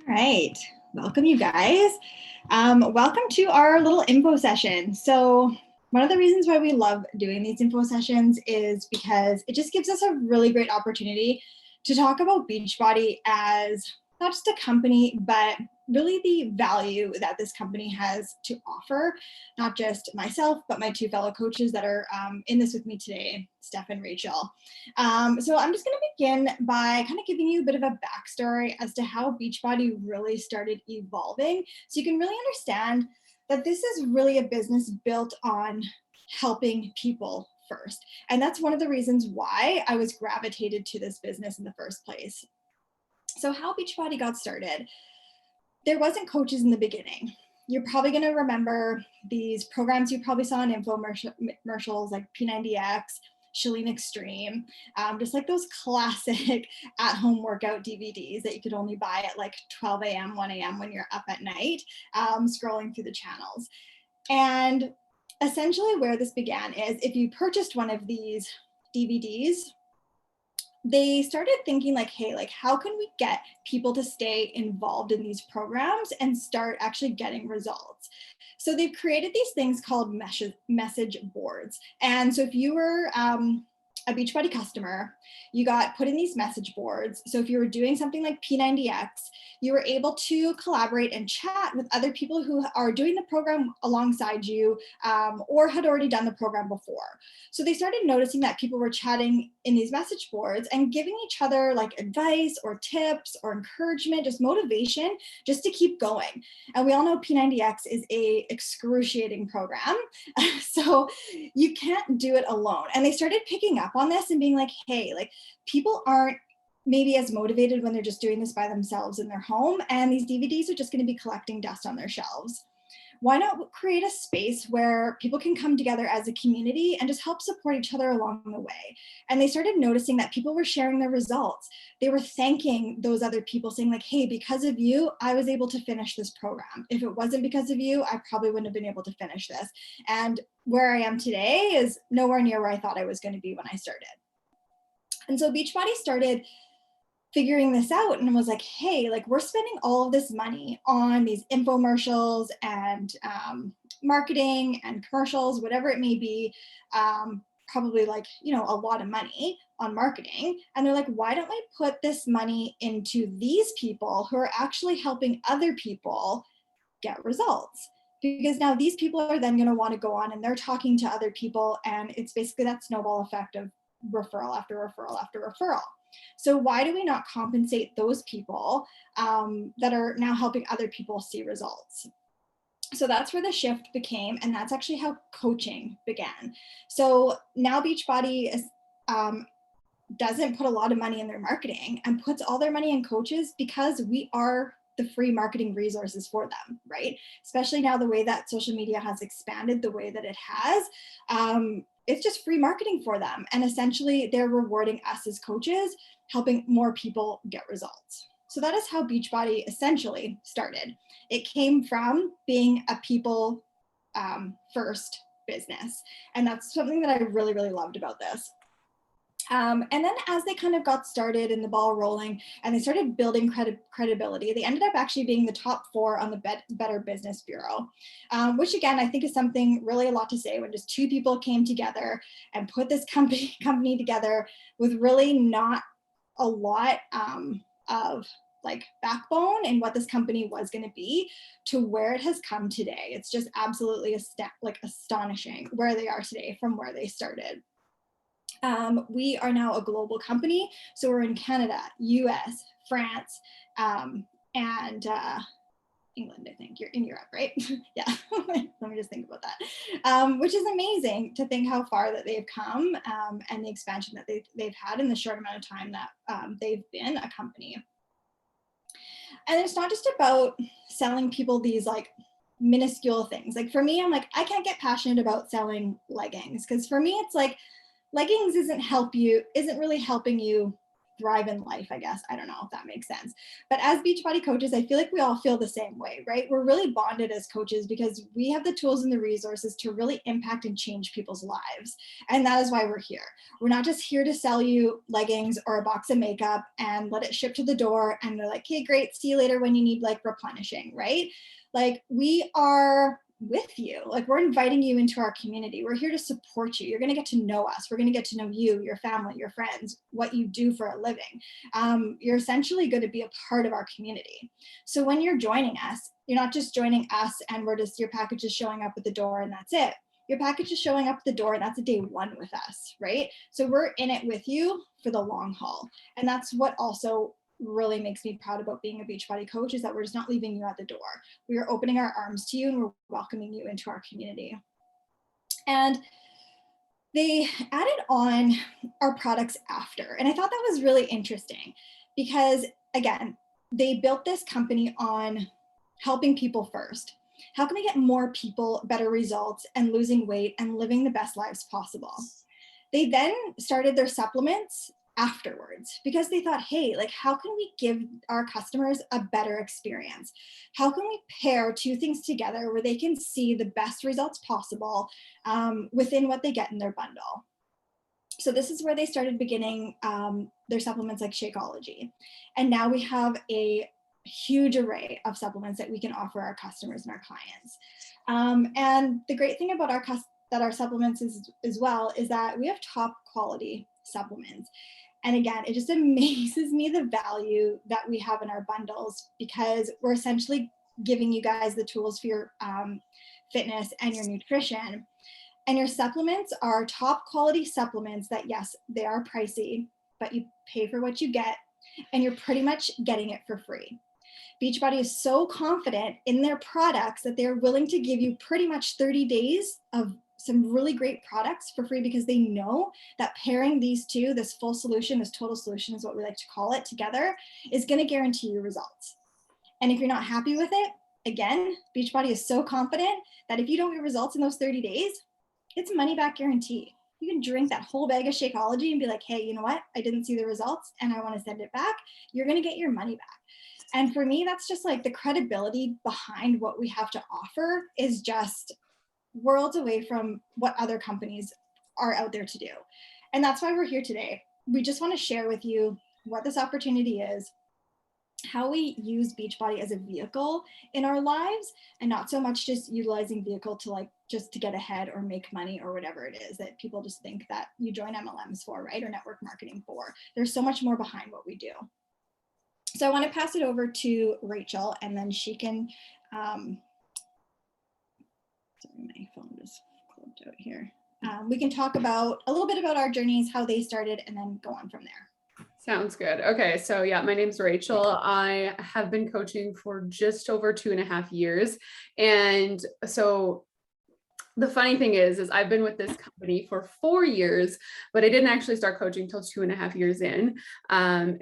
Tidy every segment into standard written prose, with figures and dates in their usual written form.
right, welcome you guys. Welcome to our little info session. So one of the reasons why we love doing these info sessions is because it just gives us a really great opportunity to talk about Beachbody as not just a company, but really the value that this company has to offer, not just myself, but my two fellow coaches that are in this with me today, Steph and Rachel. So I'm just going to begin by kind of giving you a bit of a backstory as to how Beachbody really started evolving, so you can really understand that this is really a business built on helping people first. And that's one of the reasons why I was gravitated to this business in the first place. So how Beachbody got started, there wasn't coaches in the beginning. You're probably going to remember these programs you probably saw in infomercials like P90X, Chalene Extreme, just like those classic at-home workout DVDs that you could only buy at like 12 a.m., 1 a.m. when you're up at night, scrolling through the channels. And essentially where this began is if you purchased one of these DVDs, they started thinking like, hey, like how can we get people to stay involved in these programs and start actually getting results? So they've created these things called message boards. And so if you were a Beachbody customer, you got put in these message boards. So if you were doing something like P90X, you were able to collaborate and chat with other people who are doing the program alongside you or had already done the program before. So they started noticing that people were chatting in these message boards and giving each other like advice or tips or encouragement, just motivation, just to keep going. And we all know P90X is a excruciating program. So you can't do it alone. And they started picking up on this and being like, hey, like people aren't maybe as motivated when they're just doing this by themselves in their home, and these DVDs are just going to be collecting dust on their shelves. Why not create a space where people can come together as a community and just help support each other along the way? And they started noticing that people were sharing their results. They were thanking those other people, saying like, hey, because of you, I was able to finish this program. If it wasn't because of you, I probably wouldn't have been able to finish this. And where I am today is nowhere near where I thought I was going to be when I started. And so Beachbody started figuring this out and was like, hey, like we're spending all of this money on these infomercials and marketing and commercials, whatever it may be, probably like, you know, a lot of money on marketing. And they're like, why don't we put this money into these people who are actually helping other people get results? Because now these people are then going to want to go on and they're talking to other people. And it's basically that snowball effect of referral after referral after referral. So why do we not compensate those people that are now helping other people see results? So that's where the shift became, and that's actually how coaching began. So now Beachbody is, doesn't put a lot of money in their marketing and puts all their money in coaches because we are the free marketing resources for them, right? Especially now the way that social media has expanded the way that it has. It's just free marketing for them. And essentially they're rewarding us as coaches, helping more people get results. So that is how Beachbody essentially started. It came from being a people first business. And that's something that I really, really loved about this. And then as they kind of got started and the ball rolling and they started building credibility, they ended up actually being the top 4 on the Better Business Bureau, which again, I think is something really a lot to say when just 2 people came together and put this company together with really not a lot of like backbone in what this company was going to be to where it has come today. It's just absolutely astonishing where they are today from where they started. We are now a global company. So we're in Canada, US, France, and England, I think. You're in Europe, right? Yeah, let me just think about that. Which is amazing to think how far that they've come and the expansion that they've had in the short amount of time that they've been a company. And it's not just about selling people these like minuscule things. Like for me, I'm like, I can't get passionate about selling leggings because for me, it's like, leggings isn't really helping you thrive in life, I guess. I don't know if that makes sense. But as Beachbody coaches, I feel like we all feel the same way, right? We're really bonded as coaches because we have the tools and the resources to really impact and change people's lives. And that is why we're here. We're not just here to sell you leggings or a box of makeup and let it ship to the door and they're like, hey, great, see you later when you need like replenishing, right? Like we are with you. Like we're inviting you into our community. We're here to support you. You're going to get to know us. We're going to get to know you, your family, your friends, what you do for a living. You're essentially going to be a part of our community. So when you're joining us, you're not just joining us and we're just, your package is showing up at the door and that's it. Your package is showing up at the door and that's a day one with us, right? So we're in it with you for the long haul. And that's what also really makes me proud about being a Beachbody coach is that we're just not leaving you at the door. We are opening our arms to you and we're welcoming you into our community. And they added on our products after. And I thought that was really interesting because again, they built this company on helping people first. How can we get more people better results and losing weight and living the best lives possible? They then started their supplements afterwards because they thought, hey, like how can we give our customers a better experience? How can we pair two things together where they can see the best results possible within what they get in their bundle? So this is where they started beginning their supplements like Shakeology. And now we have a huge array of supplements that we can offer our customers and our clients. And the great thing about our supplements is as well is that we have top quality supplements. And again, it just amazes me the value that we have in our bundles because we're essentially giving you guys the tools for your fitness and your nutrition. And your supplements are top quality supplements that, yes, they are pricey, but you pay for what you get and you're pretty much getting it for free. Beachbody is so confident in their products that they're willing to give you pretty much 30 days of some really great products for free because they know that pairing these two, this full solution, this total solution is what we like to call it, together, is going to guarantee you results. And if you're not happy with it, again, Beachbody is so confident that if you don't get results in those 30 days, it's a money back guarantee. You can drink that whole bag of Shakeology and be like, hey, you know what? I didn't see the results and I want to send it back. You're going to get your money back. And for me, that's just like the credibility behind what we have to offer is just worlds away from what other companies are out there to do. And that's why we're here today. We just want to share with you what this opportunity is, how we use Beachbody as a vehicle in our lives and not so much just utilizing vehicle to like just to get ahead or make money or whatever it is that people just think that you join MLMs for, right? Or network marketing for. There's so much more behind what we do. So I want to pass it over to Rachel and then she can, sorry, my phone just clipped out here. We can talk about a little bit about our journeys, how they started, and then go on from there. Sounds good. Okay. So yeah, my name's Rachel. I have been coaching for just over 2.5 years. And so the funny thing is I've been with this company for 4 years, but I didn't actually start coaching until 2.5 years in.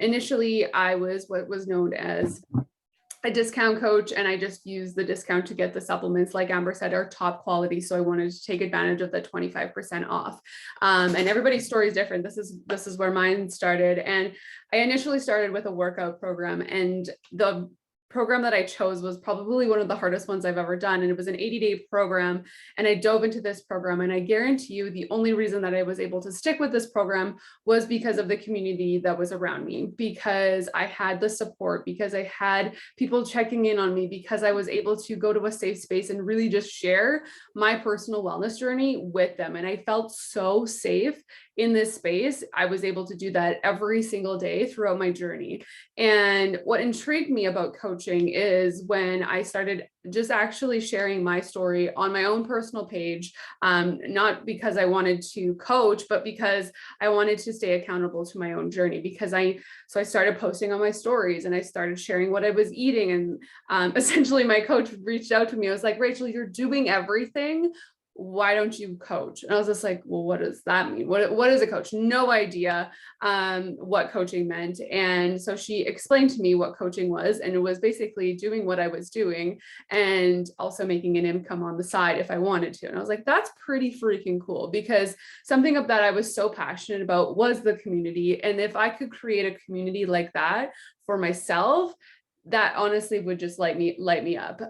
Initially, I was what was known as a discount coach, and I just used the discount to get the supplements, like Amber said, are top quality. So I wanted to take advantage of the 25% off. And everybody's story is different. This is where mine started. And I initially started with a workout program, and the program that I chose was probably one of the hardest ones I've ever done. And it was an 80-day program. And I dove into this program. And I guarantee you the only reason that I was able to stick with this program was because of the community that was around me, because I had the support, because I had people checking in on me, because I was able to go to a safe space and really just share my personal wellness journey with them. And I felt so safe in this space. I was able to do that every single day throughout my journey. And what intrigued me about coaching is when I started just actually sharing my story on my own personal page, not because I wanted to coach, but because I wanted to stay accountable to my own journey. So I started posting on my stories and I started sharing what I was eating. And essentially my coach reached out to me. I was like, Rachel, you're doing everything. why don't you coach? And I was just like, well, what does that mean? What is a coach? No idea what coaching meant. And so she explained to me what coaching was, and it was basically doing what I was doing and also making an income on the side if I wanted to. And I was like, that's pretty freaking cool, because something of that I was so passionate about was the community. And if I could create a community like that for myself, that honestly would just light me up.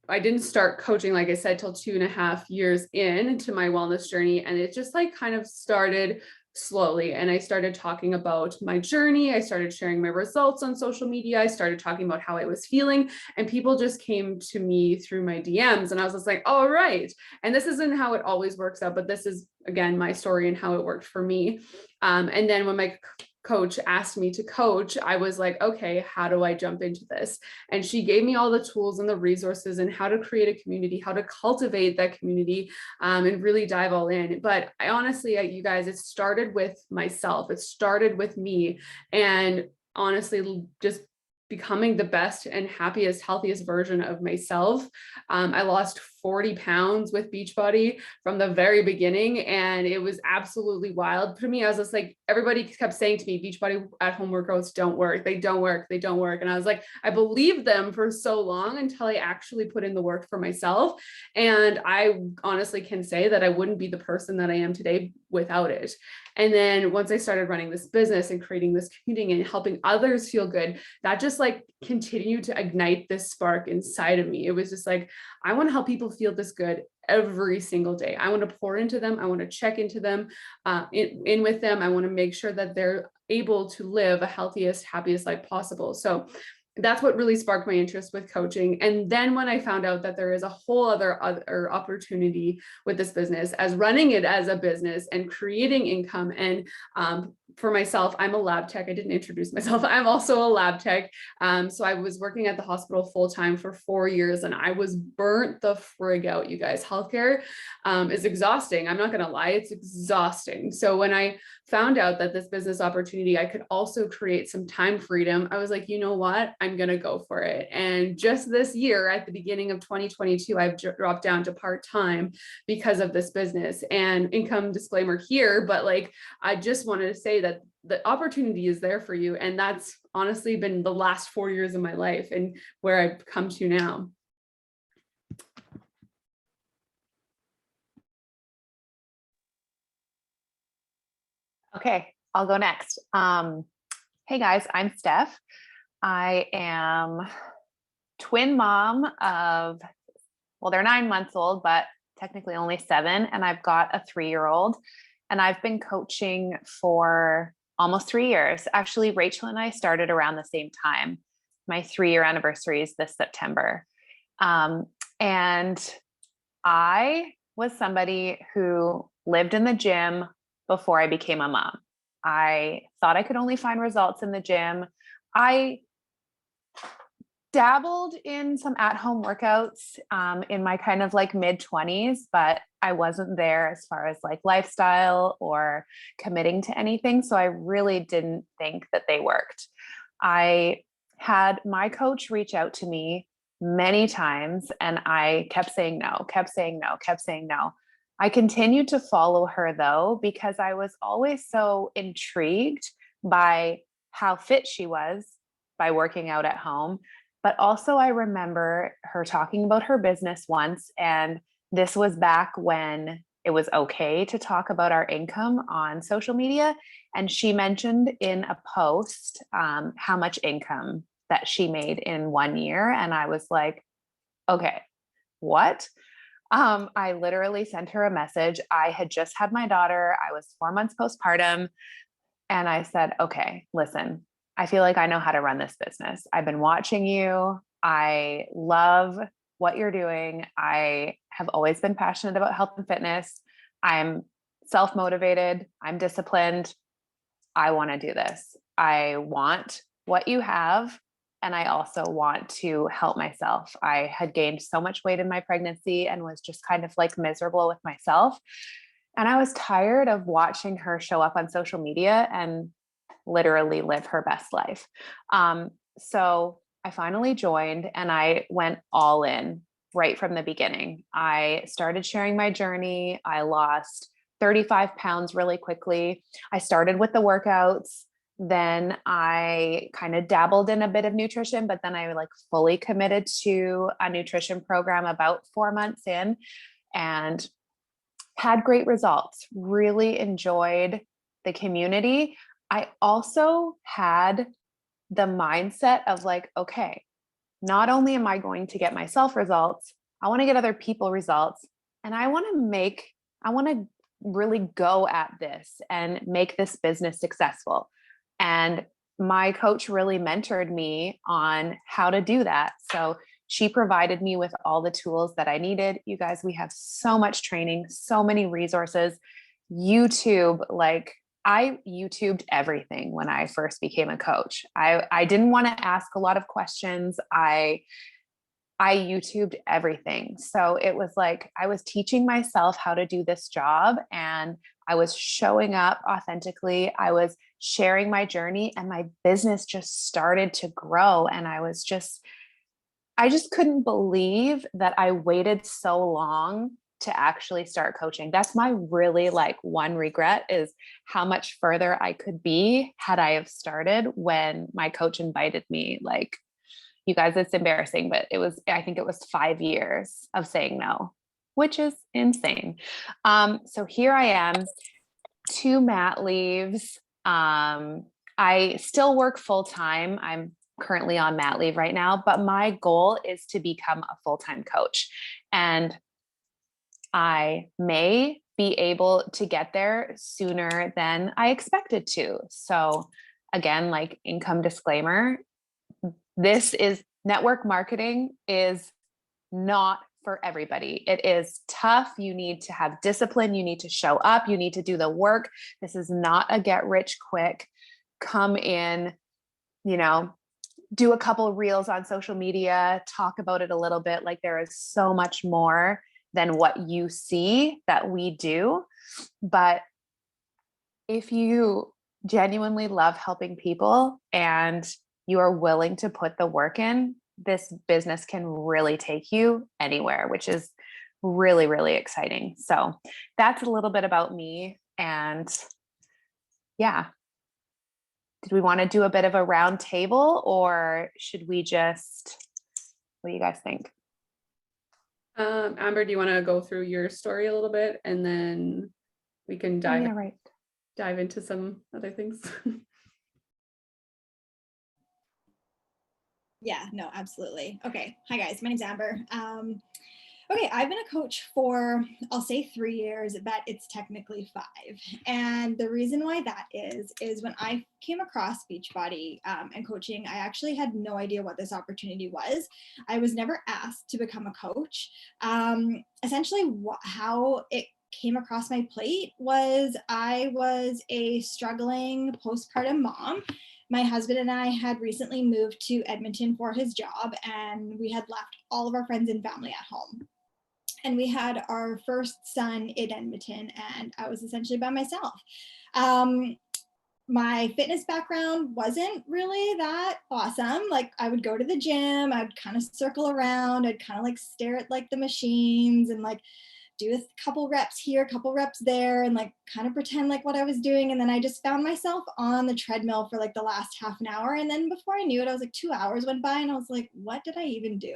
I didn't start coaching, like I said, till 2.5 years into my wellness journey. And it just like kind of started slowly. And I started talking about my journey. I started sharing my results on social media. I started talking about how I was feeling, and people just came to me through my DMs. And I was just like, all right. And this isn't how it always works out, but this is, again, my story and how it worked for me. And then when my coach asked me to coach, I was like, okay, how do I jump into this? And she gave me all the tools and the resources and how to create a community, how to cultivate that community, and really dive all in. But I honestly, you guys, it started with myself. It started with me, and honestly, just becoming the best and happiest, healthiest version of myself. I lost 40 pounds with Beachbody from the very beginning, and it was absolutely wild for me. I was just like, everybody kept saying to me, Beachbody at home workouts don't work. They don't work. They don't work. And I was like, I believed them for so long until I actually put in the work for myself. And I honestly can say that I wouldn't be the person that I am today without it. And then once I started running this business and creating this community and helping others feel good, that just like continued to ignite this spark inside of me. It was just like, I want to help people feel this good every single day. I want to pour into them. I want to check into them, in with them. I want to make sure that they're able to live a healthiest, happiest life possible. So that's what really sparked my interest with coaching. And then when I found out that there is a whole other opportunity with this business, as running it as a business and creating income. And for myself, I'm a lab tech. I didn't introduce myself. I'm also a lab tech. So I was working at the hospital full time for 4 years, and I was burnt the frig out, you guys. Healthcare is exhausting. I'm not going to lie. It's exhausting. So when I found out that this business opportunity, I could also create some time freedom, I was like, you know what? I'm going to go for it. And just this year, at the beginning of 2022, I've dropped down to part-time because of this business. And income disclaimer here, but like, I just wanted to say that the opportunity is there for you. And that's honestly been the last 4 years of my life and where I've come to now. Okay, I'll go next. Hey guys, I'm Steph. I am twin mom of, well, they're 9 months old, but technically only 7. And I've got a 3-year-old, and I've been coaching for almost 3 years. Actually, Rachel and I started around the same time. My 3-year anniversary is this September. And I was somebody who lived in the gym before I became a mom. I thought I could only find results in the gym. I dabbled in some at-home workouts in my kind of like mid-20s, but I wasn't there as far as like lifestyle or committing to anything. So I really didn't think that they worked. I had my coach reach out to me many times, and I kept saying no, kept saying no, kept saying no. I continued to follow her though, because I was always so intrigued by how fit she was by working out at home. But also I remember her talking about her business once, and this was back when it was okay to talk about our income on social media. And she mentioned in a post how much income that she made in 1 year. And I was like, okay, what? I literally sent her a message. I had just had my daughter. I was 4 months postpartum. And I said, okay, listen, I feel like I know how to run this business. I've been watching you. I love what you're doing. I have always been passionate about health and fitness. I'm self-motivated. I'm disciplined. I want to do this. I want what you have. And I also want to help myself. I had gained so much weight in my pregnancy and was just kind of like miserable with myself. And I was tired of watching her show up on social media and literally live her best life. So I finally joined, and I went all in. right from the beginning. I started sharing my journey. I lost 35 pounds really quickly. I started with the workouts. Then I kind of dabbled in a bit of nutrition, but then I like fully committed to a nutrition program about 4 months in and had great results. Really enjoyed the community. I also had the mindset of like, okay, not only am I going to get myself results, I want to get other people results. And I want to really go at this and make this business successful. And my coach really mentored me on how to do that. So she provided me with all the tools that I needed. You guys, we have so much training, so many resources. YouTube, like I YouTubed everything when I first became a coach. I didn't want to ask a lot of questions. I YouTubed everything. So it was like I was teaching myself how to do this job, and I was showing up authentically. I was sharing my journey, and my business just started to grow. And I just couldn't believe that I waited so long to actually start coaching. That's my really like one regret, is how much further I could be had I have started when my coach invited me. Like, you guys, it's embarrassing, but I think it was 5 years of saying no, which is insane. So here I am, 2 mat leaves. I still work full time. I'm currently on mat leave right now, but my goal is to become a full-time coach. And I may be able to get there sooner than I expected to. So again, like income disclaimer, network marketing is not for everybody. It is tough. You need to have discipline. You need to show up. You need to do the work. This is not a get rich quick, come in, do a couple of reels on social media, talk about it a little bit. Like there is so much more than what you see that we do. But if you genuinely love helping people and you are willing to put the work in, this business can really take you anywhere, which is really, really exciting. So that's a little bit about me. And yeah. Did we want to do a bit of a round table, or should we what do you guys think? Amber, do you want to go through your story a little bit, and then we can dive into some other things? Yeah, no, absolutely. Okay. Hi guys, my name's Amber. Okay, I've been a coach for, I'll say 3 years, but it's technically 5. And the reason why that is when I came across Beachbody and coaching, I actually had no idea what this opportunity was. I was never asked to become a coach. Essentially, how it came across my plate was I was a struggling postpartum mom. My husband and I had recently moved to Edmonton for his job, and we had left all of our friends and family at home. And we had our first son in Edmonton, and I was essentially by myself. My fitness background wasn't really that awesome. Like I would go to the gym, I'd kind of circle around, I'd kind of like stare at like the machines and like do a couple reps here, a couple reps there, and like kind of pretend like what I was doing. And then I just found myself on the treadmill for like the last half an hour. And then before I knew it, I was like 2 hours went by and I was like, what did I even do?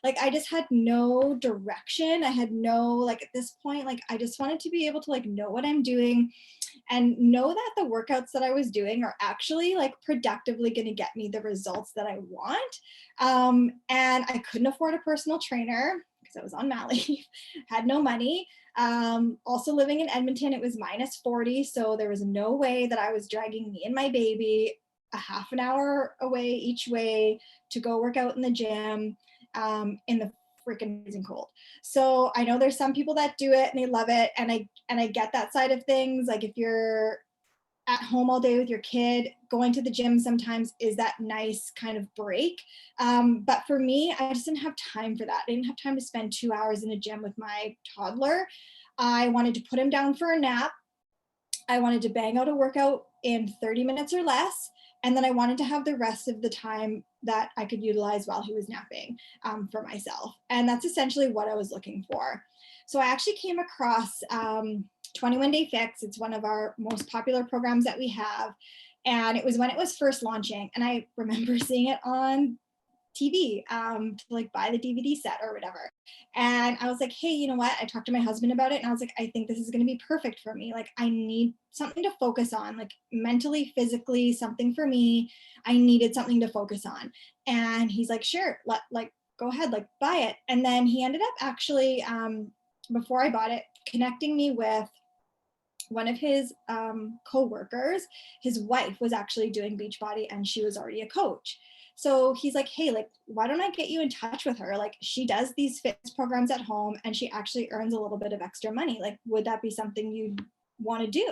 Like, I just had no direction. I had no, like at this point, like I just wanted to be able to like know what I'm doing and know that the workouts that I was doing are actually like productively going to get me the results that I want. And I couldn't afford a personal trainer because I was on mat leave, had no money. Also living in Edmonton, it was -40. So there was no way that I was dragging me and my baby a half an hour away each way to go work out in the gym in the freaking freezing cold. So I know there's some people that do it and they love it. And I get that side of things. Like if you're at home all day with your kid, going to the gym sometimes is that nice kind of break. But for me, I just didn't have time for that. I didn't have time to spend 2 hours in a gym with my toddler. I wanted to put him down for a nap. I wanted to bang out a workout in 30 minutes or less. And then I wanted to have the rest of the time that I could utilize while he was napping for myself. And that's essentially what I was looking for. So I actually came across 21 Day Fix. It's one of our most popular programs that we have. And it was when it was first launching. And I remember seeing it on TV to like buy the DVD set or whatever. And I was like, hey, you know what? I talked to my husband about it and I was like, I think this is going to be perfect for me. Like, I need something to focus on, like mentally, physically, something for me. I needed something to focus on. And he's like, sure, go ahead, like buy it. And then he ended up actually, before I bought it, connecting me with one of his co-workers. His wife was actually doing Beachbody and she was already a coach. So he's like, hey, like, why don't I get you in touch with her? Like, she does these fitness programs at home and she actually earns a little bit of extra money. Like, would that be something you'd want to do?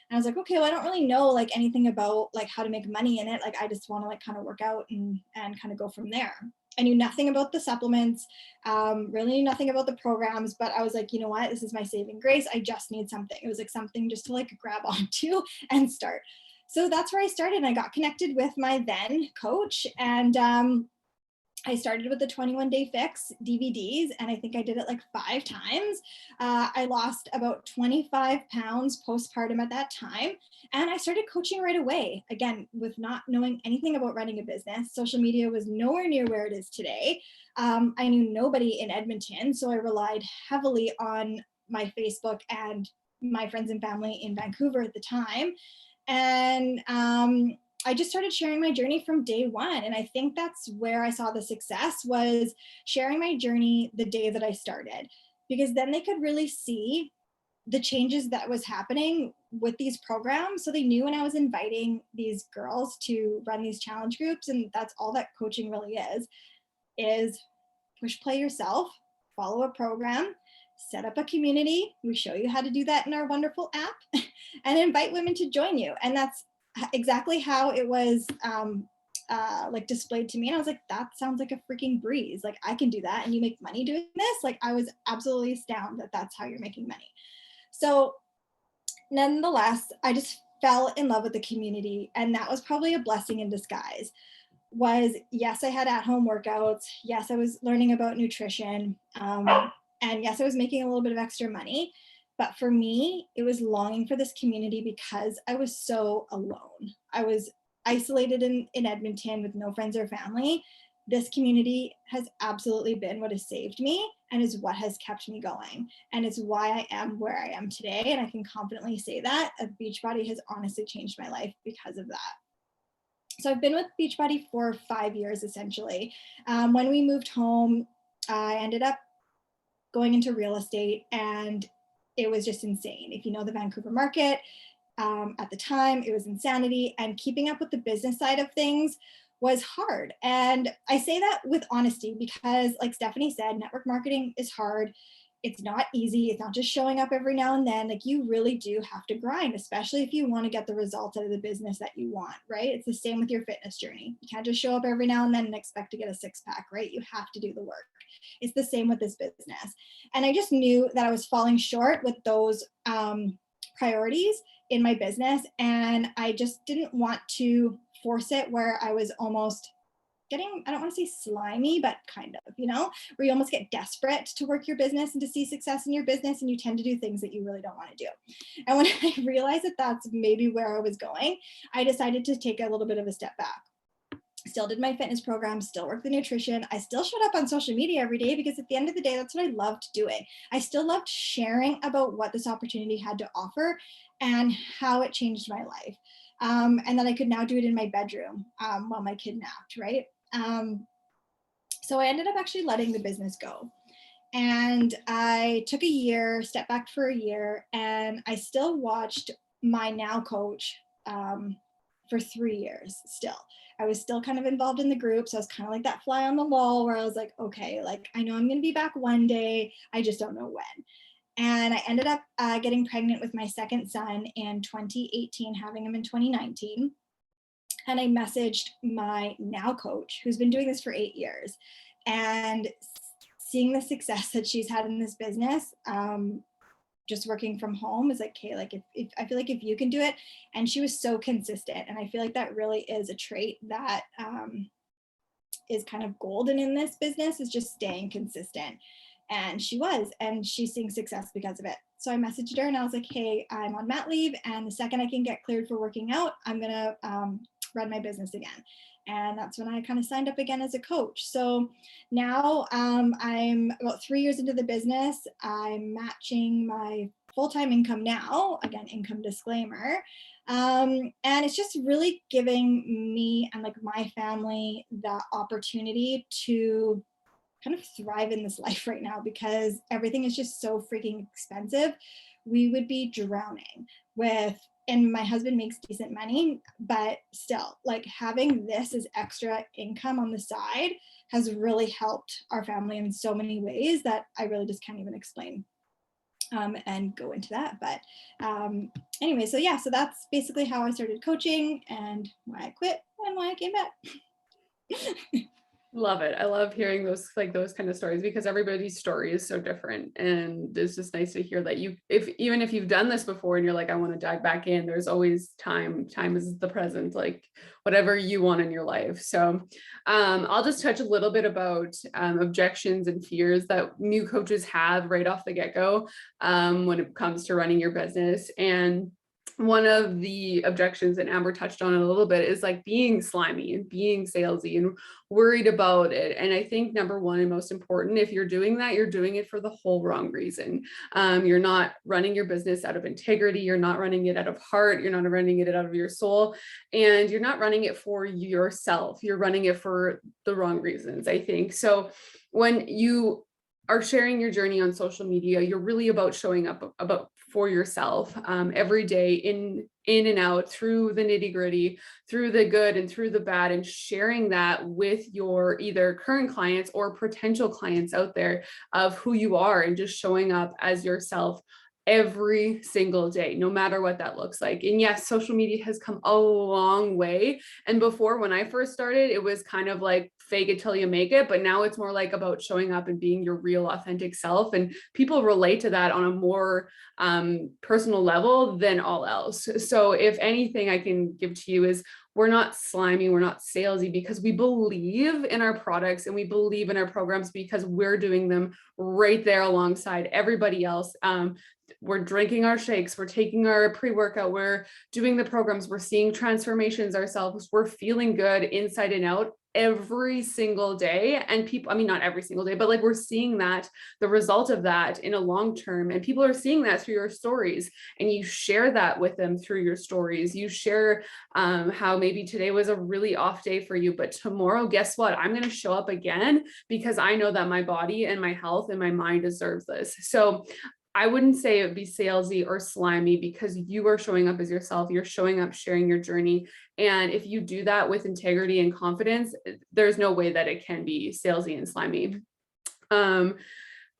And I was like, okay, well, I don't really know like anything about like how to make money in it. Like, I just want to like kind of work out and kind of go from there. I knew nothing about the supplements, really knew nothing about the programs, but I was like, you know what, this is my saving grace. I just need something. It was like something just to like grab onto and start. So that's where I started. I got connected with my then coach and I started with the 21 Day Fix DVDs and I think I did it like 5 times. I lost about 25 pounds postpartum at that time. And I started coaching right away, again, with not knowing anything about running a business. Social media was nowhere near where it is today. I knew nobody in Edmonton, so I relied heavily on my Facebook and my friends and family in Vancouver at the time. And I just started sharing my journey from day one. And I think that's where I saw the success, was sharing my journey the day that I started, because then they could really see the changes that was happening with these programs. So they knew when I was inviting these girls to run these challenge groups, and that's all that coaching really is push play yourself, follow a program, set up a community. We show you how to do that in our wonderful app and invite women to join you. And that's exactly how it was like displayed to me. And I was like, that sounds like a freaking breeze. Like, I can do that. And you make money doing this. Like, I was absolutely astounded that that's how you're making money. So nonetheless, I just fell in love with the community. And that was probably a blessing in disguise. Was, yes, I had at-home workouts. Yes, I was learning about nutrition. And yes, I was making a little bit of extra money. But for me, it was longing for this community because I was so alone. I was isolated in Edmonton with no friends or family. This community has absolutely been what has saved me and is what has kept me going. And it's why I am where I am today. And I can confidently say that Beachbody has honestly changed my life because of that. So I've been with Beachbody for 5 years, essentially. When we moved home, I ended up going into real estate, and it was just insane. If you know the Vancouver market, at the time, it was insanity, and keeping up with the business side of things was hard. And I say that with honesty because, like Stephanie said, network marketing is hard. It's not easy. It's not just showing up every now and then. Like, you really do have to grind, especially if you want to get the results out of the business that you want, right? It's the same with your fitness journey. You can't just show up every now and then and expect to get a 6-pack, right? You have to do the work. It's the same with this business. And I just knew that I was falling short with those priorities in my business. And I just didn't want to force it where I was almost getting, I don't want to say slimy, but kind of, where you almost get desperate to work your business and to see success in your business, and you tend to do things that you really don't want to do. And when I realized that that's maybe where I was going, I decided to take a little bit of a step back. Still did my fitness program, still worked the nutrition. I still showed up on social media every day because at the end of the day, that's what I loved doing. I still loved sharing about what this opportunity had to offer and how it changed my life. And that I could now do it in my bedroom while my kid napped, right? So I ended up actually letting the business go. And I took a year, stepped back for a year, and I still watched my now coach for 3 years still. I was still kind of involved in the group. So I was kind of like that fly on the wall where I was like, okay, like, I know I'm going to be back one day. I just don't know when. And I ended up getting pregnant with my second son in 2018, having him in 2019. And I messaged my now coach, who's been doing this for 8 years, and seeing the success that she's had in this business, just working from home is like, okay, like if I feel like if you can do it. And she was so consistent. And I feel like that really is a trait that is kind of golden in this business, is just staying consistent. And she was, and she's seeing success because of it. So I messaged her and I was like, hey, I'm on mat leave, and the second I can get cleared for working out, I'm gonna run my business again. And that's when I kind of signed up again as a coach. So now I'm about 3 years into the business. I'm matching my full-time income now, again, income disclaimer. And it's just really giving me and like my family the opportunity to kind of thrive in this life right now, because everything is just so freaking expensive. We would be drowning with, and my husband makes decent money, but still, like, having this as extra income on the side has really helped our family in so many ways that I really just can't even explain and go into that. But anyway, so yeah, so that's basically how I started coaching and why I quit and why I came back. Love it. I love hearing those kind of stories, because everybody's story is so different. And it's just nice to hear that even if you've done this before and you're like, I want to dive back in, there's always time is the present, like whatever you want in your life. So I'll just touch a little bit about objections and fears that new coaches have right off the get-go when it comes to running your business. And one of the objections, and Amber touched on it a little bit, is like being slimy and being salesy and worried about it. And I think number one and most important, if you're doing that, you're doing it for the whole wrong reason. You're not running your business out of integrity. You're not running it out of heart. You're not running it out of your soul. And you're not running it for yourself. You're running it for the wrong reasons, I think. So when you are sharing your journey on social media, you're really about showing up for yourself every day, in and out, through the nitty gritty, through the good and through the bad, and sharing that with your either current clients or potential clients out there of who you are, and just showing up as yourself every single day, no matter what that looks like. And yes, social media has come a long way. And before, when I first started, it was kind of like fake it till you make it. But now it's more like about showing up and being your real authentic self. And people relate to that on a more personal level than all else. So if anything I can give to you is, we're not slimy, we're not salesy, because we believe in our products and we believe in our programs, because we're doing them right there alongside everybody else. We're drinking our shakes, we're taking our pre-workout, we're doing the programs, we're seeing transformations ourselves, we're feeling good inside and out every single day. And people, I mean, not every single day, but like we're seeing that, the result of that in a long term, and people are seeing that through your stories, and you share that with them through your stories. You share how maybe today was a really off day for you, but tomorrow, guess what? I'm going to show up again, because I know that my body and my health and my mind deserves this. So I wouldn't say it would be salesy or slimy, because you are showing up as yourself. You're showing up, sharing your journey. And if you do that with integrity and confidence, there's no way that it can be salesy and slimy.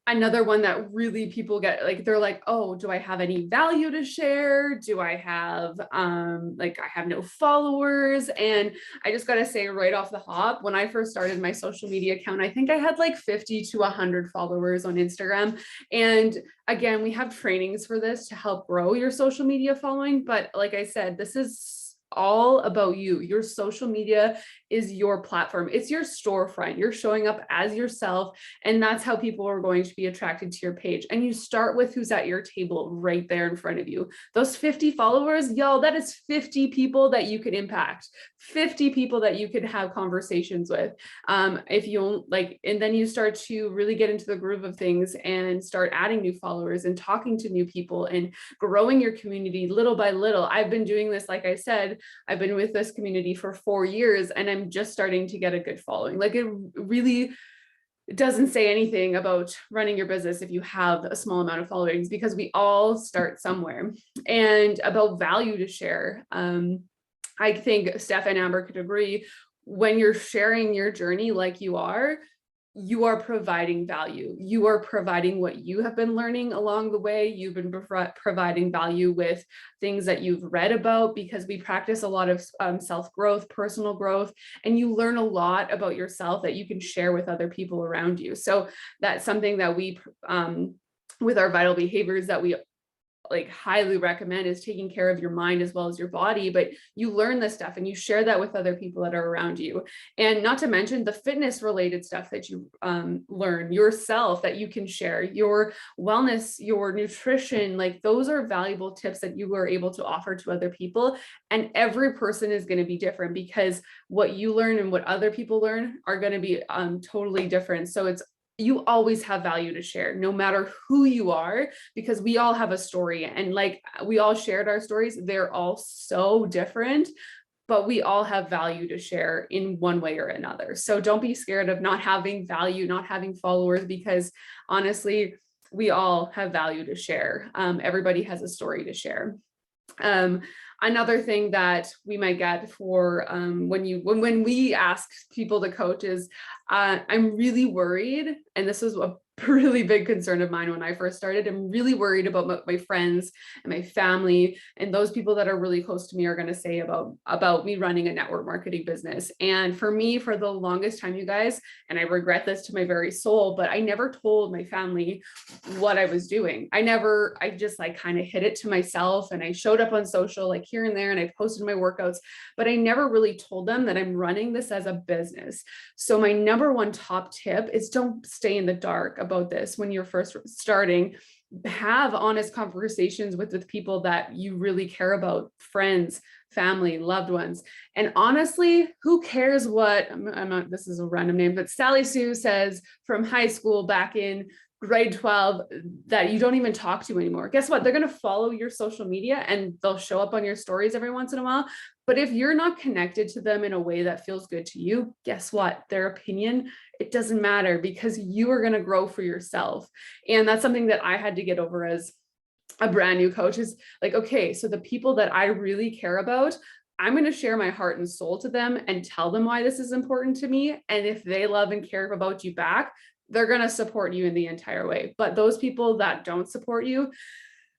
Another one that really people get, like, they're like, oh, do I have any value to share? Do I have, I have no followers? And I just got to say right off the hop, when I first started my social media account, I think I had like 50 to 100 followers on Instagram. And again, we have trainings for this to help grow your social media following. But like I said, this is all about you. Your social media is your platform. It's your storefront. You're showing up as yourself, and that's how people are going to be attracted to your page. And you start with who's at your table right there in front of you. Those 50 followers, y'all, that is 50 people that you could impact, 50 people that you could have conversations with. If you like, and then you start to really get into the groove of things and start adding new followers and talking to new people and growing your community little by little. I've been doing this, like I said, I've been with this community for 4 years, and I'm just starting to get a good following. Like, it really doesn't say anything about running your business if you have a small amount of followings, because we all start somewhere. And about value to share. I think Steph and Amber could agree, when you're sharing your journey like you are providing value. You are providing what you have been learning along the way. You've been providing value with things that you've read about, because we practice a lot of self-growth, personal growth, and you learn a lot about yourself that you can share with other people around you. So that's something that we, with our vital behaviors, that we like highly recommend is taking care of your mind as well as your body, but you learn this stuff and you share that with other people that are around you. And not to mention the fitness related stuff that you learn yourself that you can share, your wellness, your nutrition, like those are valuable tips that you are able to offer to other people. And every person is going to be different because what you learn and what other people learn are going to be totally different. So you always have value to share, no matter who you are, because we all have a story. And like we all shared our stories, they're all so different, but we all have value to share in one way or another. So don't be scared of not having value, not having followers, because honestly, we all have value to share. Everybody has a story to share. Another thing that we might get for when we ask people to coach is, I'm really worried, and this was a really big concern of mine when I first started. I'm really worried about my friends and my family, and those people that are really close to me are going to say about me running a network marketing business. And for me, for the longest time, you guys, and I regret this to my very soul, but I never told my family what I was doing. I just like kind of hid it to myself, and I showed up on social like here and there, and I posted my workouts, but I never really told them that I'm running this as a business. So my number one top tip is don't stay in the dark about this when you're first starting. Have honest conversations with people that you really care about, friends, family, loved ones. And honestly, who cares what, this is a random name, but Sally Sue says from high school back in grade 12 that you don't even talk to anymore. Guess what? They're going to follow your social media and they'll show up on your stories every once in a while. But if you're not connected to them in a way that feels good to you, guess what? Their opinion, it doesn't matter, because you are going to grow for yourself. And that's something that I had to get over as a brand new coach, is like, okay, so the people that I really care about, I'm going to share my heart and soul to them and tell them why this is important to me. And if they love and care about you back, they're going to support you in the entire way. But those people that don't support you,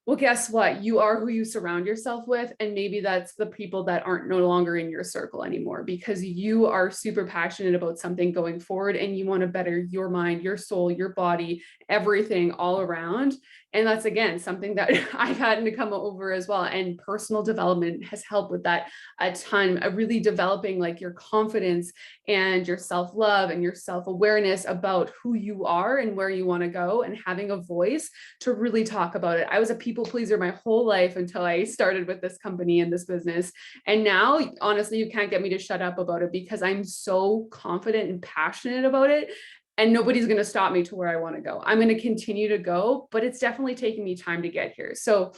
well, guess what? You are who you surround yourself with. And maybe that's the people that aren't no longer in your circle anymore, because you are super passionate about something going forward and you want to better your mind, your soul, your body, everything all around. And that's, again, something that I've had to come over as well. And personal development has helped with that a ton, of really developing like your confidence and your self-love and your self-awareness about who you are and where you want to go, and having a voice to really talk about it. I was a people pleaser my whole life until I started with this company and this business. And now, honestly, you can't get me to shut up about it, because I'm so confident and passionate about it. And nobody's going to stop me to where I want to go. I'm going to continue to go, but it's definitely taking me time to get here. So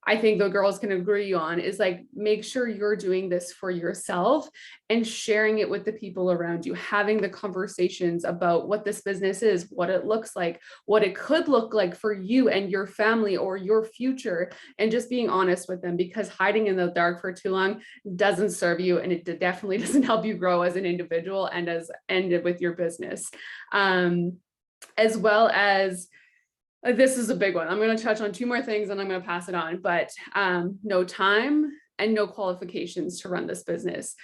I think the girls can agree on is like, make sure you're doing this for yourself and sharing it with the people around you, having the conversations about what this business is, what it looks like, what it could look like for you and your family or your future, and just being honest with them, because hiding in the dark for too long doesn't serve you, and it definitely doesn't help you grow as an individual and with your business. As well as, this is a big one. I'm going to touch on two more things and I'm going to pass it on, but no time and no qualifications to run this business.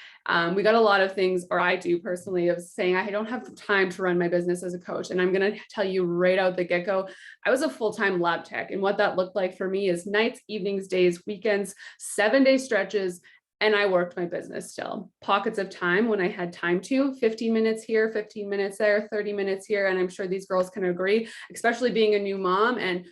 We got a lot of things, or I do personally, of saying I don't have time to run my business as a coach. And I'm going to tell you right out the get-go, I was a full-time lab tech. And what that looked like for me is nights, evenings, days, weekends, 7-day stretches. And I worked my business still. Pockets of time when I had time to, 15 minutes here, 15 minutes there, 30 minutes here. And I'm sure these girls can agree, especially being a new mom and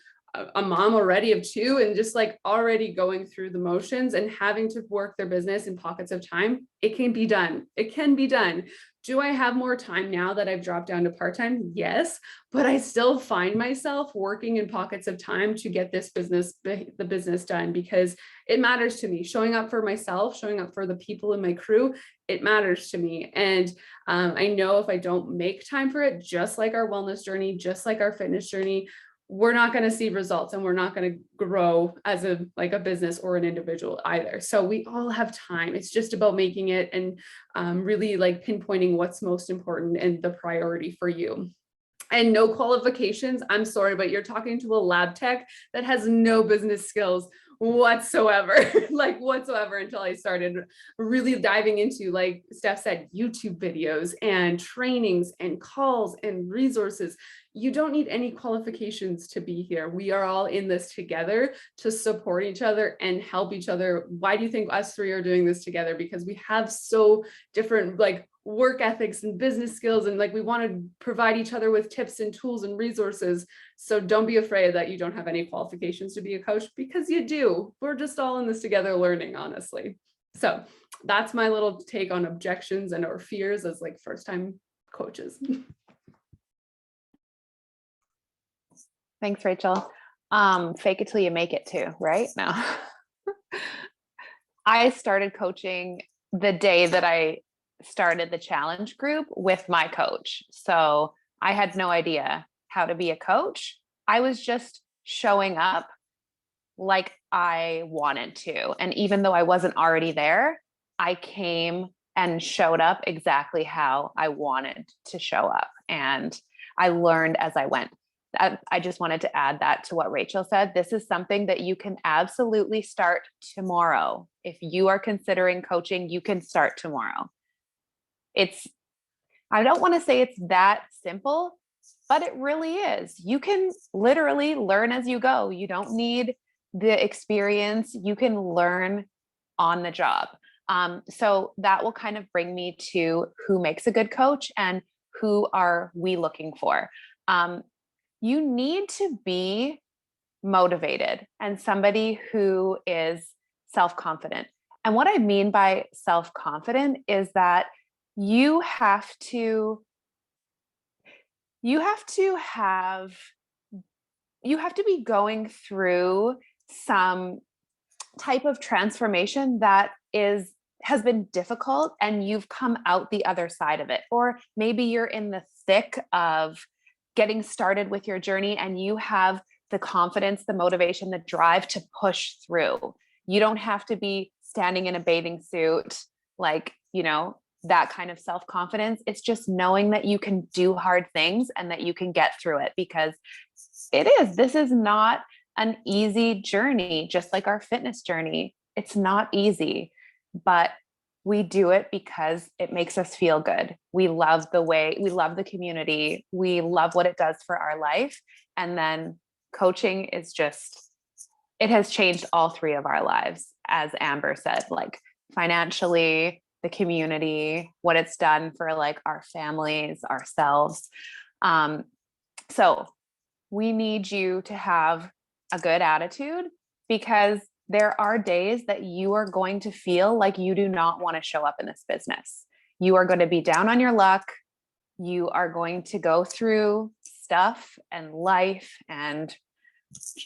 a mom already of 2, and just like already going through the motions and having to work their business in pockets of time. It can be done. It can be done. Do I have more time now that I've dropped down to part-time? Yes, but I still find myself working in pockets of time to get the business done, because it matters to me. Showing up for myself, showing up for the people in my crew, it matters to me. And I know if I don't make time for it, just like our wellness journey, just like our fitness journey, we're not going to see results, and we're not going to grow as a business or an individual either. So we all have time. It's just about making it and really like pinpointing what's most important and the priority for you. And no qualifications. I'm sorry, but you're talking to a lab tech that has no business skills whatsoever, like whatsoever, until I started really diving into, like Steph said, YouTube videos and trainings and calls and resources. You don't need any qualifications to be here. We are all in this together to support each other and help each other. Why do you think us three are doing this together? Because we have so different like work ethics and business skills, and like we want to provide each other with tips and tools and resources. So don't be afraid that you don't have any qualifications to be a coach, because you do. We're just all in this together learning, honestly. So that's my little take on objections and or fears as like first time coaches. Thanks, Rachel. Fake it till you make it too, right? No. I started coaching the day that I started the challenge group with my coach. So I had no idea how to be a coach. I was just showing up like I wanted to. And even though I wasn't already there, I came and showed up exactly how I wanted to show up. And I learned as I went. I just wanted to add that to what Rachel said. This is something that you can absolutely start tomorrow. If you are considering coaching, you can start tomorrow. I don't want to say it's that simple, but it really is. You can literally learn as you go. You don't need the experience. You can learn on the job. So that will kind of bring me to who makes a good coach and who are we looking for. You need to be motivated and somebody who is self-confident. And what I mean by self-confident is that you have to be going through some type of transformation that has been difficult, and you've come out the other side of it. Or maybe you're in the thick of getting started with your journey and you have the confidence, the motivation, the drive to push through. You don't have to be standing in a bathing suit, like, that kind of self-confidence. It's just knowing that you can do hard things and that you can get through it, because this is not an easy journey, just like our fitness journey. It's not easy, but we do it because it makes us feel good. We love the community. We love what it does for our life. And then coaching is it has changed all three of our lives, as Amber said, like financially, the community, what it's done for like our families, ourselves. So we need you to have a good attitude, because there are days that you are going to feel like you do not want to show up in this business. You are going to be down on your luck. You are going to go through stuff and life. And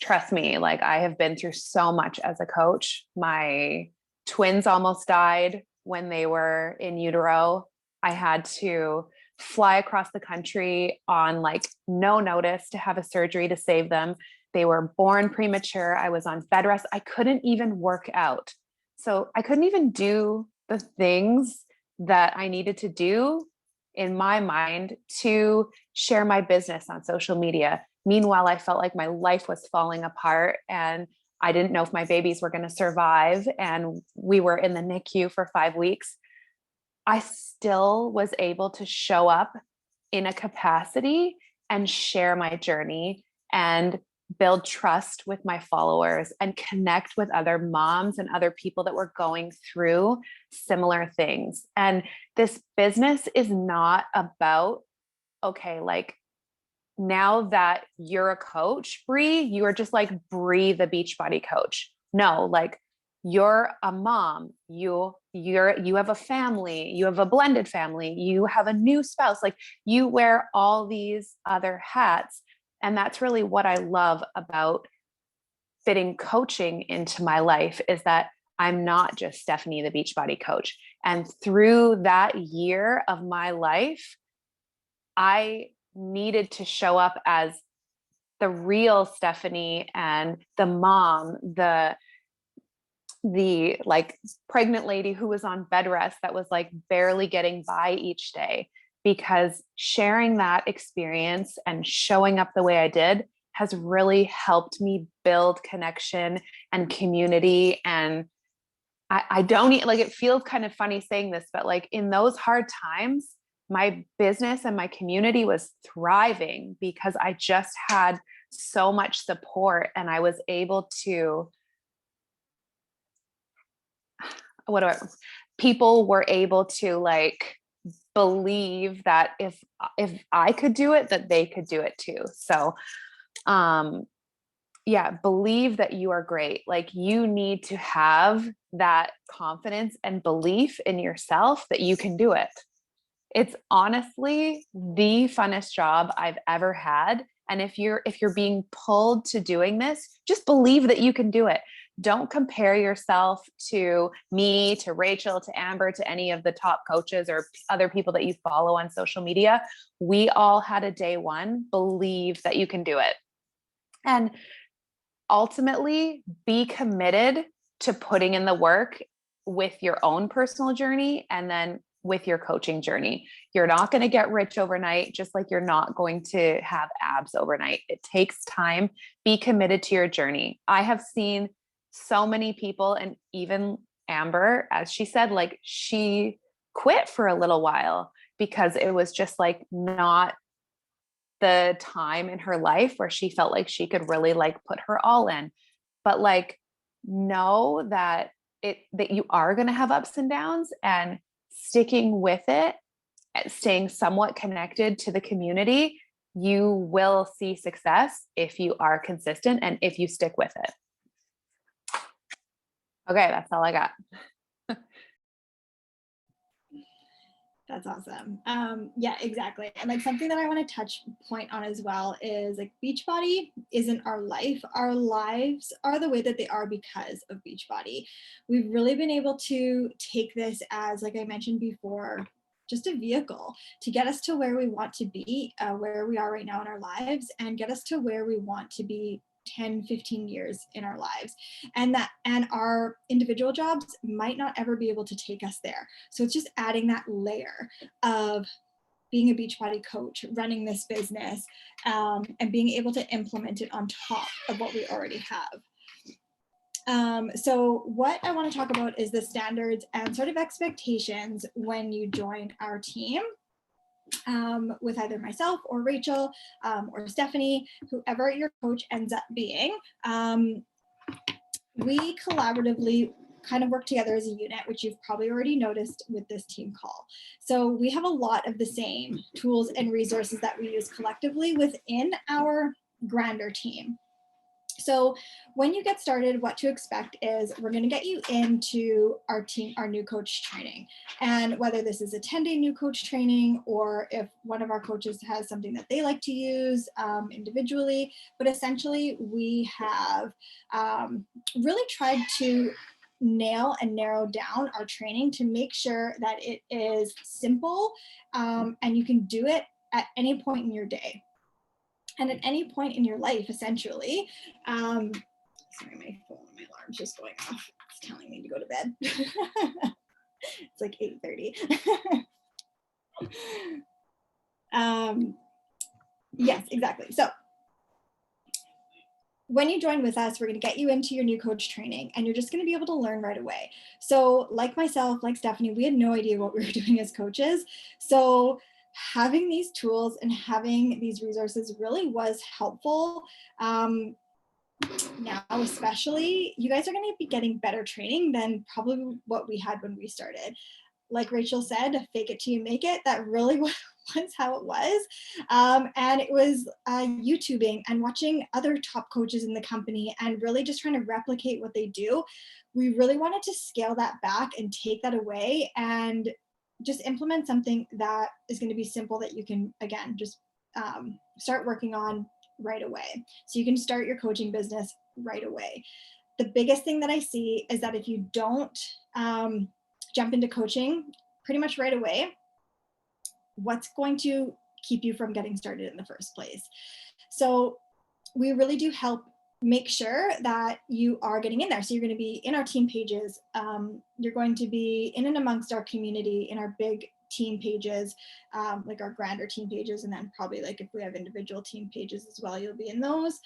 trust me, like I have been through so much as a coach. My twins almost died when they were in utero. I had to fly across the country on like no notice to have a surgery to save them. They were born premature. I was on bed rest. I couldn't even work out. So I couldn't even do the things that I needed to do in my mind to share my business on social media. Meanwhile, I felt like my life was falling apart and I didn't know if my babies were going to survive. And we were in the NICU for 5 weeks. I still was able to show up in a capacity and share my journey and build trust with my followers and connect with other moms and other people that were going through similar things. And this business is not about, okay, like now that you're a coach, Bree, you are just like Bree, the Beachbody coach. No, like you're a mom, you have a family, you have a blended family, you have a new spouse, like you wear all these other hats. And that's really what I love about fitting coaching into my life, is that I'm not just Stephanie, the Beachbody coach. And through that year of my life, I needed to show up as the real Stephanie and the mom, the like pregnant lady who was on bed rest that was like barely getting by each day, because sharing that experience and showing up the way I did has really helped me build connection and community. And I don't like, it feels kind of funny saying this, but like in those hard times, my business and my community was thriving because I just had so much support, and I was able to, people were able to like believe that if I could do it, that they could do it too. So yeah, believe that you are great. Like you need to have that confidence and belief in yourself that you can do it. It's honestly the funnest job I've ever had. And if you're being pulled to doing this, just believe that you can do it. Don't compare yourself to me, to Rachel, to Amber, to any of the top coaches or other people that you follow on social media. We all had a day one. Believe that you can do it. And ultimately, be committed to putting in the work with your own personal journey and then with your coaching journey. You're not going to get rich overnight, just like you're not going to have abs overnight. It takes time. Be committed to your journey. I have seen so many people, and even Amber, as she said, like she quit for a little while because it was just like not the time in her life where she felt like she could really like put her all in. But like, know that that you are going to have ups and downs, and sticking with it, staying somewhat connected to the community, you will see success if you are consistent and if you stick with it. Okay, that's all I got. That's awesome. Yeah, exactly. And like something that I want to touch point on as well is like Beachbody isn't our life. Our lives are the way that they are because of Beachbody. We've really been able to take this as, like I mentioned before, just a vehicle to get us to where we want to be, where we are right now in our lives, and get us to where we want to be 10, 15 years in our lives. And our individual jobs might not ever be able to take us there. So it's just adding that layer of being a Beachbody coach, running this business, and being able to implement it on top of what we already have. So what I want to talk about is the standards and sort of expectations when you join our team. With either myself or Rachel or Stephanie, whoever your coach ends up being, we collaboratively kind of work together as a unit, which you've probably already noticed with this team call. So we have a lot of the same tools and resources that we use collectively within our grander team. So when you get started, what to expect is we're going to get you into our team, our new coach training. And whether this is a 10-day new coach training, or if one of our coaches has something that they like to use individually, but essentially we have really tried to nail and narrow down our training to make sure that it is simple and you can do it at any point in your day. And at any point in your life, essentially. Sorry, my phone, my alarm's just going off. It's telling me to go to bed. It's like 8:30. Yes, exactly. So when you join with us, we're going to get you into your new coach training, and you're just going to be able to learn right away. So like myself, like Stephanie, we had no idea what we were doing as coaches. So having these tools and having these resources really was helpful. Now, especially, you guys are going to be getting better training than probably what we had when we started. Like Rachel said, fake it till you make it. That really was how it was. And it was YouTubing and watching other top coaches in the company and really just trying to replicate what they do. We really wanted to scale that back and take that away and just implement something that is going to be simple that you can, again, just start working on right away. So you can start your coaching business right away. The biggest thing that I see is that if you don't jump into coaching pretty much right away, what's going to keep you from getting started in the first place? So we really do help make sure that you are getting in there. So you're going to be in our team pages. You're going to be in and amongst our community, in our big team pages, like our grander team pages, and then probably like if we have individual team pages as well, you'll be in those.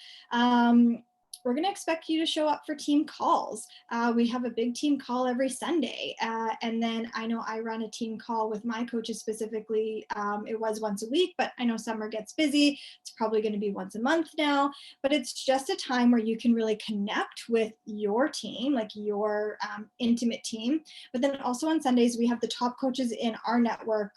We're going to expect you to show up for team calls. We have a big team call every Sunday. And then I know I run a team call with my coaches specifically. It was once a week, but I know summer gets busy. It's probably going to be once a month now, but it's just a time where you can really connect with your team, like your intimate team. But then also on Sundays, we have the top coaches in our network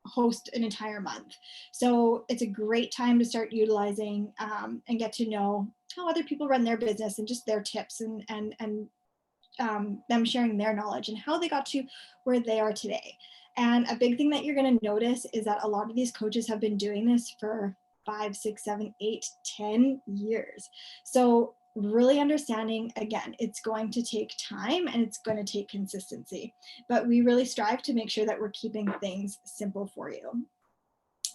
host an entire month. So it's a great time to start utilizing and get to know how other people run their business and just their tips and them sharing their knowledge and how they got to where they are today. And a big thing that you're going to notice is that a lot of these coaches have been doing this for 5, 6, 7, 8, 10 years. So really understanding, again, it's going to take time and it's going to take consistency, but we really strive to make sure that we're keeping things simple for you.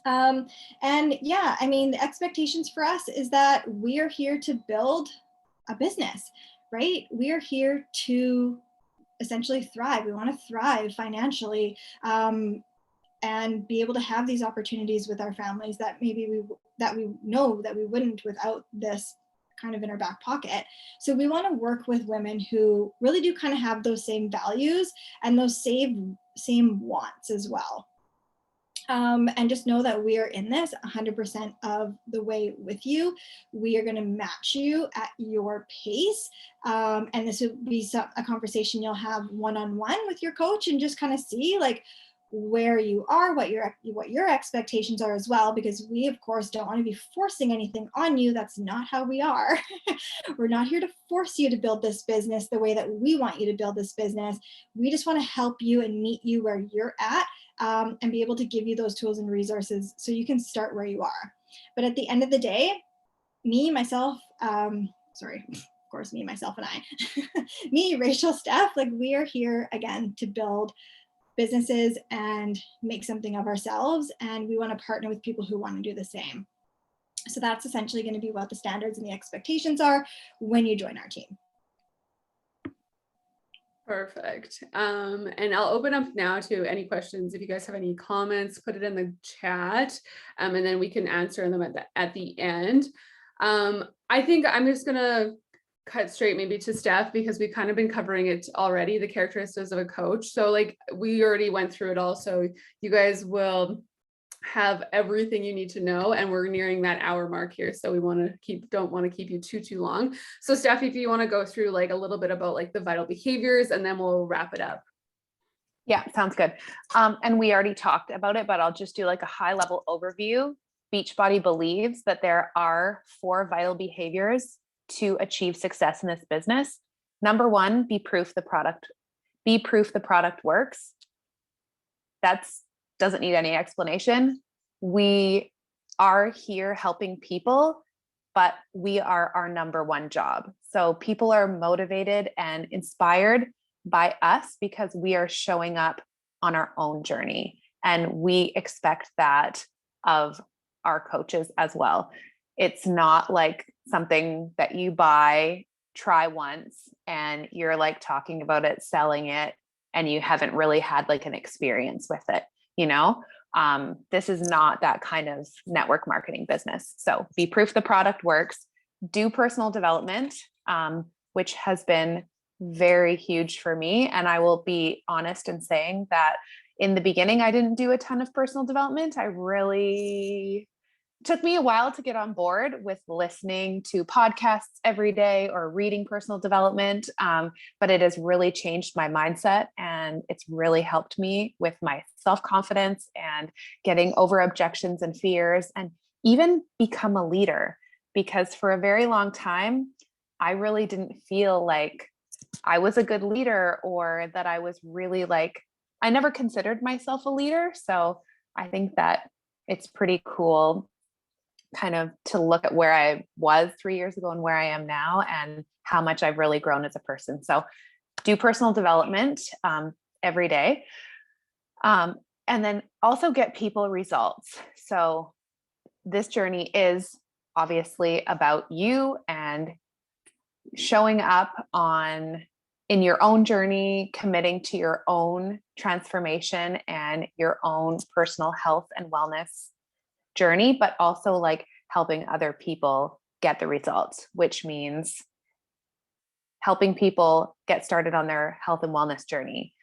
And yeah, I mean, the expectations for us is that we are here to build a business, right? We are here to essentially thrive. We want to thrive financially and be able to have these opportunities with our families that maybe we know that we wouldn't without this kind of in our back pocket. So we want to work with women who really do kind of have those same values and those same wants as well. And just know that we are in this 100% of the way with you. We are going to match you at your pace. And this will be a conversation you'll have one-on-one with your coach and just kind of see like where you are, what your expectations are as well, because we of course don't want to be forcing anything on you. That's not how we are. We're not here to force you to build this business the way that we want you to build this business. We just want to help you and meet you where you're at. And be able to give you those tools and resources so you can start where you are. But at the end of the day, me, myself, of course, me, myself, and I, me, Rachel, Steph, like we are here again to build businesses and make something of ourselves. And we want to partner with people who want to do the same. So that's essentially going to be what the standards and the expectations are when you join our team. Perfect. And I'll open up now to any questions. If you guys have any comments, put it in the chat, and then we can answer them at the end. I think I'm just gonna cut straight maybe to Steph, because we've kind of been covering it already, the characteristics of a coach. So like we already went through it all. So you guys will have everything you need to know, and we're nearing that hour mark here, so we don't want to keep you too long. So Steph, if you want to go through like a little bit about like the vital behaviors, and then we'll wrap it up. Yeah, sounds good. And we already talked about it, but I'll just do like a high level overview. Beachbody believes that there are 4 vital behaviors to achieve success in this business. Number 1, be proof the product works. That's doesn't need any explanation. We are here helping people, but we are our number 1 job. So people are motivated and inspired by us because we are showing up on our own journey. And we expect that of our coaches as well. It's not like something that you buy, try once, and you're like talking about it, selling it, and you haven't really had like an experience with it. This is not that kind of network marketing business. So be proof the product works, do personal development, which has been very huge for me. And I will be honest in saying that in the beginning, I didn't do a ton of personal development. Took me a while to get on board with listening to podcasts every day or reading personal development. But it has really changed my mindset, and it's really helped me with my self-confidence and getting over objections and fears, and even become a leader. Because for a very long time, I really didn't feel like I was a good leader, or that I was really I never considered myself a leader. So I think that it's pretty cool kind of to look at where I was 3 years ago and where I am now, and how much I've really grown as a person. So do personal development every day. And then also get people results. So this journey is obviously about you and showing up on in your own journey, committing to your own transformation and your own personal health and wellness journey, but also like helping other people get the results, which means helping people get started on their health and wellness journey,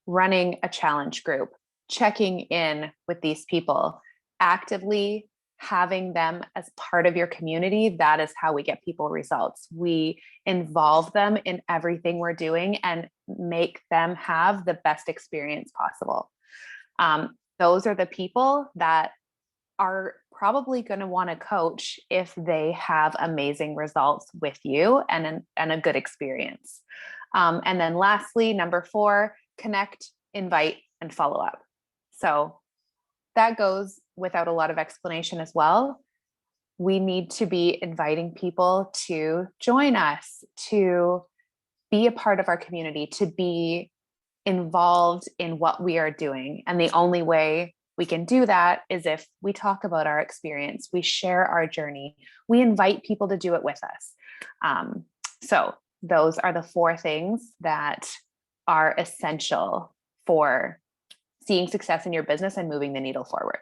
running a challenge group, checking in with these people, actively having them as part of your community. That is how we get people results. We involve them in everything we're doing and make them have the best experience possible. Those are the people that are probably going to want to coach if they have amazing results with you and a good experience. And then lastly, number 4, connect, invite, and follow up. So that goes without a lot of explanation as well. We need to be inviting people to join us, to be a part of our community, to be involved in what we are doing. And the only way we can do that is if we talk about our experience, we share our journey, we invite people to do it with us. So those are the 4 things that are essential for seeing success in your business and moving the needle forward.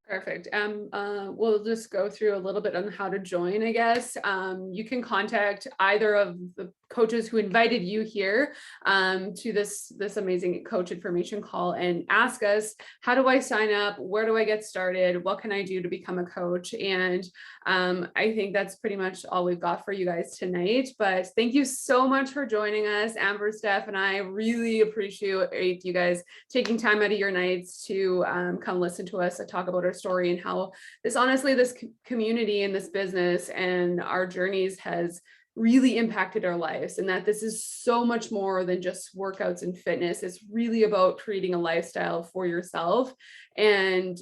Perfect. We'll just go through a little bit on how to join, I guess. You can contact either of the coaches who invited you here to this amazing coach information call and ask us, how do I sign up? Where do I get started? What can I do to become a coach? And I think that's pretty much all we've got for you guys tonight. But thank you so much for joining us, Amber, Steph, and I really appreciate you guys taking time out of your nights to come listen to us talk about our story and how this community and this business and our journeys has really impacted our lives, and that this is so much more than just workouts and fitness. It's really about creating a lifestyle for yourself and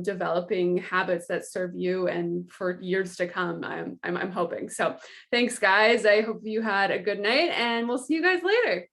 developing habits that serve you and for years to come. I'm hoping. So thanks, guys. I hope you had a good night, and we'll see you guys later.